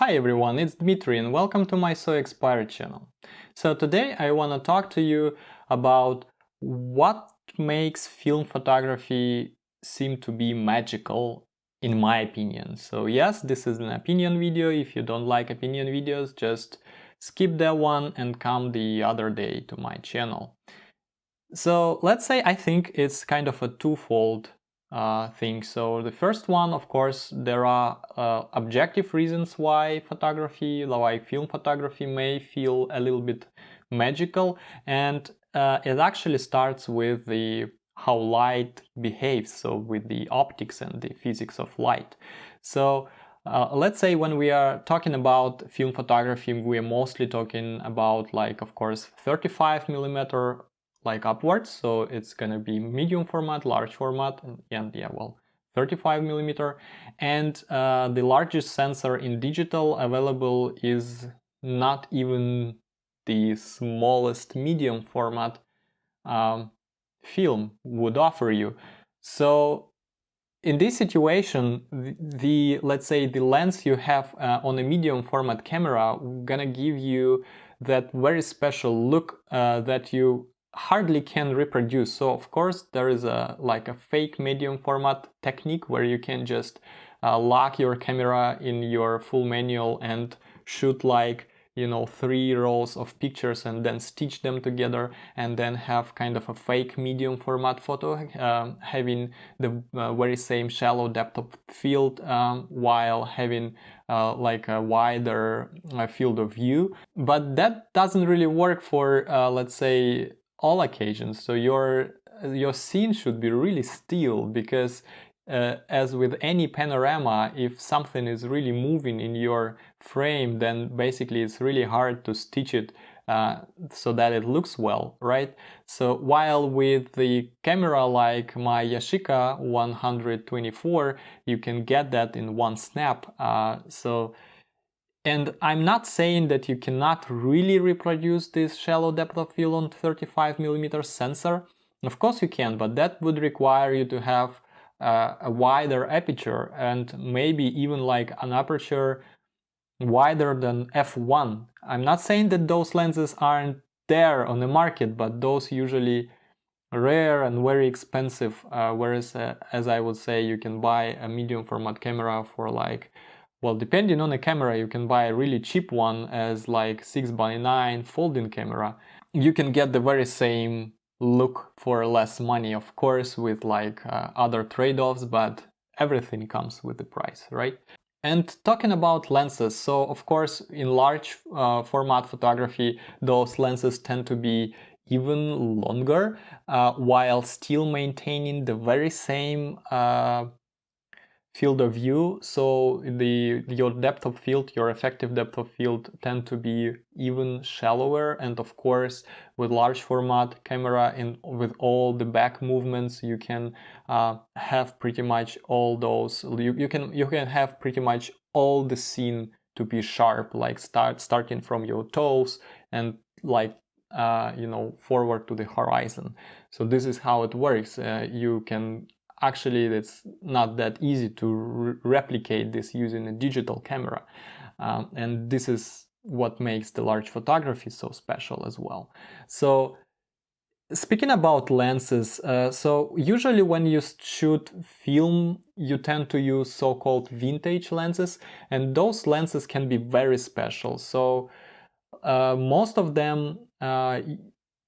Hi everyone, it's Dmitry and welcome to my So Expired channel. So today I want to talk to you about what makes film photography seem to be magical in my opinion. So yes, this is an opinion video. If you don't like opinion videos, just skip that one and come the other day to my channel. So let's say I think it's kind of a twofold thing. So the first one, of course, there are objective reasons why film photography may feel a little bit magical, and it actually starts with how light behaves, so with the optics and the physics of light. So let's say when we are talking about film photography, we are mostly talking about, like, of course, 35mm like upwards, so it's gonna be medium format, large format, and yeah, well, 35mm. And the largest sensor in digital available is not even the smallest medium format film would offer you. So in this situation, let's say the lens you have on a medium format camera gonna give you that very special look that you hardly can reproduce. So of course there is a fake medium format technique where you can just lock your camera in your full manual and shoot, like, you know, 3 rows of pictures and then stitch them together and then have kind of a fake medium format photo, having the very same shallow depth of field while having like a wider field of view. But that doesn't really work for let's say all occasions. So your scene should be really still, because as with any panorama, if something is really moving in your frame, then basically it's really hard to stitch it so that it looks well, right? So while with the camera like my Yashica 124, you can get that in one snap. And I'm not saying that you cannot really reproduce this shallow depth of field on 35mm sensor. Of course you can, but that would require you to have a wider aperture, and maybe even like an aperture wider than f1. I'm not saying that those lenses aren't there on the market, but those usually rare and very expensive, whereas as I would say, you can buy a medium format camera for, like, well, depending on the camera, you can buy a really cheap one as like 6x9 folding camera. You can get the very same look for less money, of course, with like other trade-offs, but everything comes with the price, right? And talking about lenses, so of course in large format photography, those lenses tend to be even longer while still maintaining the very same field of view. So your depth of field, your effective depth of field, tend to be even shallower. And of course, with large format camera and with all the back movements, you can have pretty much all those. You can have pretty much all the scene to be sharp, like starting from your toes and like you know, forward to the horizon. So this is how it works. You can actually, it's not that easy to replicate this using a digital camera, and this is what makes the large photography so special as well. So speaking about lenses, so usually when you shoot film, you tend to use so-called vintage lenses, and those lenses can be very special. So most of them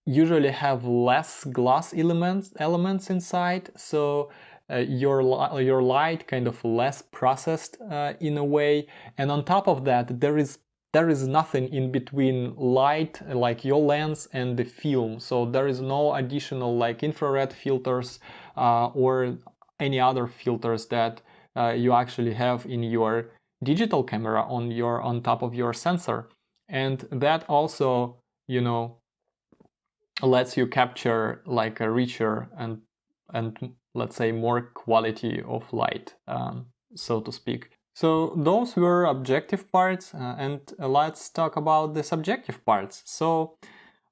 usually have less glass elements inside, so your light kind of less processed in a way, and on top of that there is nothing in between light, like your lens, and the film. So there is no additional like infrared filters or any other filters that you actually have in your digital camera on top of your sensor. And that also, you know, lets you capture like a richer and let's say more quality of light, so to speak. So those were objective parts, and let's talk about the subjective parts. So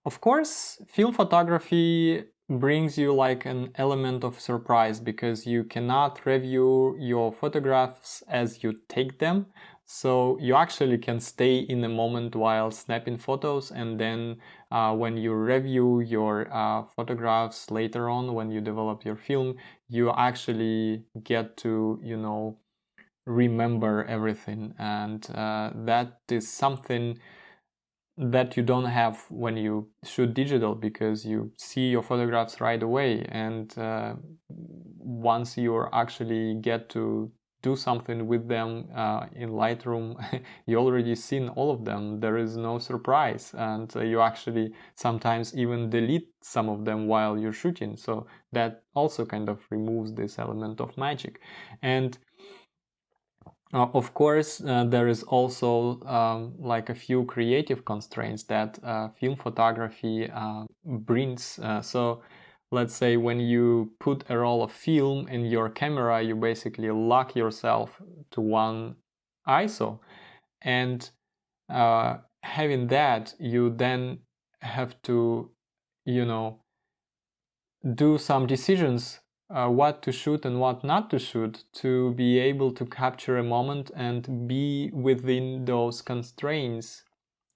of course, film photography brings you like an element of surprise, because you cannot review your photographs as you take them. So you actually can stay in the moment while snapping photos, and then when you review your photographs later on, when you develop your film, you actually get to, you know, remember everything. And that is something that you don't have when you shoot digital, because you see your photographs right away, and once you actually get to do something with them in Lightroom, you already seen all of them. There is no surprise, and you actually sometimes even delete some of them while you're shooting, so that also kind of removes this element of magic. And of course, there is also like a few creative constraints that film photography brings. So let's say when you put a roll of film in your camera, you basically lock yourself to one ISO. And having that, you then have to, you know, do some decisions what to shoot and what not to shoot, to be able to capture a moment and be within those constraints,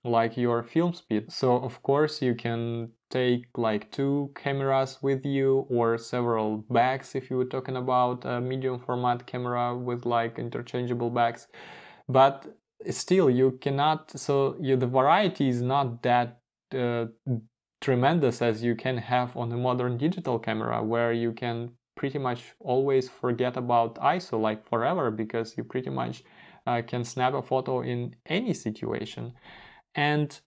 like your film speed. So of course you can take like 2 cameras with you, or several bags if you were talking about a medium format camera with like interchangeable bags, but still you cannot, so the variety is not that tremendous as you can have on a modern digital camera, where you can pretty much always forget about ISO like forever, because you pretty much can snap a photo in any situation. And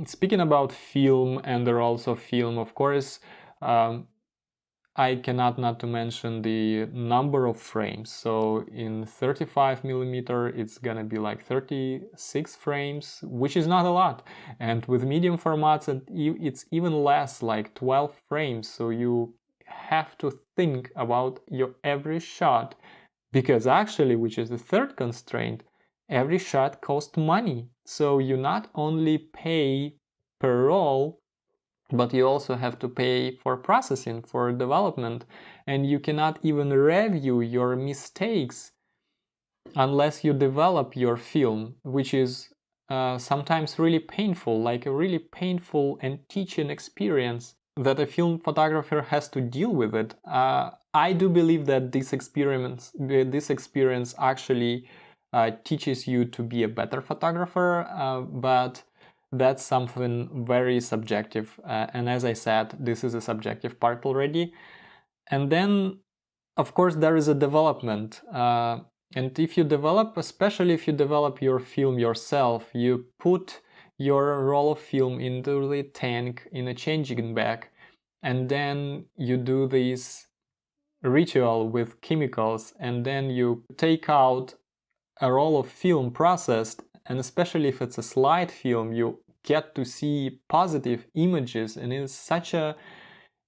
speaking about film and the roles of film, of course, I cannot not to mention the number of frames. So in 35mm, it's gonna be like 36 frames, which is not a lot. And with medium formats, it's even less, like 12 frames. So you have to think about your every shot, because actually, which is the third constraint, every shot costs money. So you not only pay per roll, but you also have to pay for processing, for development, and you cannot even review your mistakes unless you develop your film, which is sometimes really painful, like a really painful and teaching experience that a film photographer has to deal with it. I do believe that this experience actually teaches you to be a better photographer, but that's something very subjective. And as I said, this is a subjective part already. And then, of course, there is a development. And if you develop, especially if you develop your film yourself, you put your roll of film into the tank in a changing bag, and then you do this ritual with chemicals, and then you take out a roll of film processed, and especially if it's a slide film, you get to see positive images, and it's such a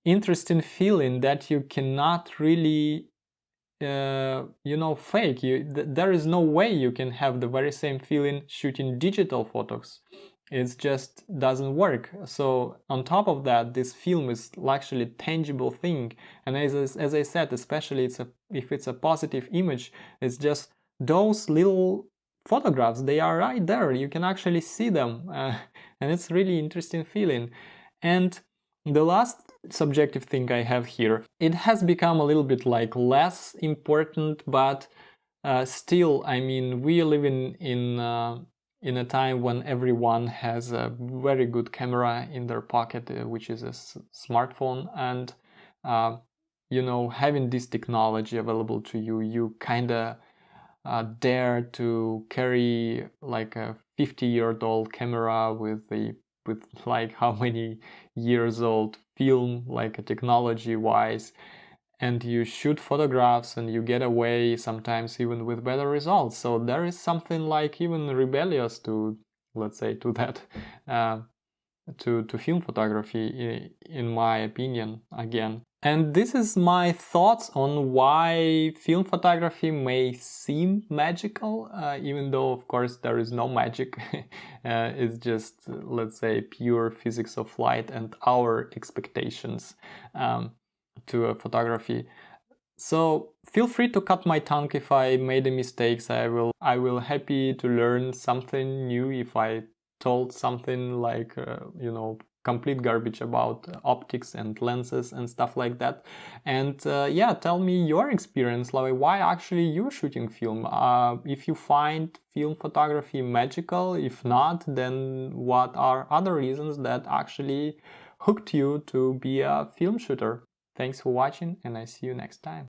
interesting feeling that you cannot really fake. There is no way you can have the very same feeling shooting digital photos. It just doesn't work. So on top of that, this film is actually a tangible thing, and as I said, especially if it's a positive image, it's just those little photographs, they are right there, you can actually see them, and it's really interesting feeling. And the last subjective thing I have here, it has become a little bit like less important, but still, I mean, we live in a time when everyone has a very good camera in their pocket, which is a smartphone, and having this technology available to you, you kind of dare to carry like a 50-year-old camera with like how many years old film, like technology wise, and you shoot photographs and you get away sometimes even with better results. So there is something like even rebellious to, let's say, to that to film photography, in my opinion, again. And this is my thoughts on why film photography may seem magical, even though, of course, there is no magic. It's just, let's say, pure physics of light and our expectations to a photography. So feel free to cut my tongue if I made mistakes. I will happy to learn something new if I told something like complete garbage about optics and lenses and stuff like that. And yeah, tell me your experience, like why actually you're shooting film. If you find film photography magical, if not, then what are other reasons that actually hooked you to be a film shooter? Thanks for watching, and I see you next time.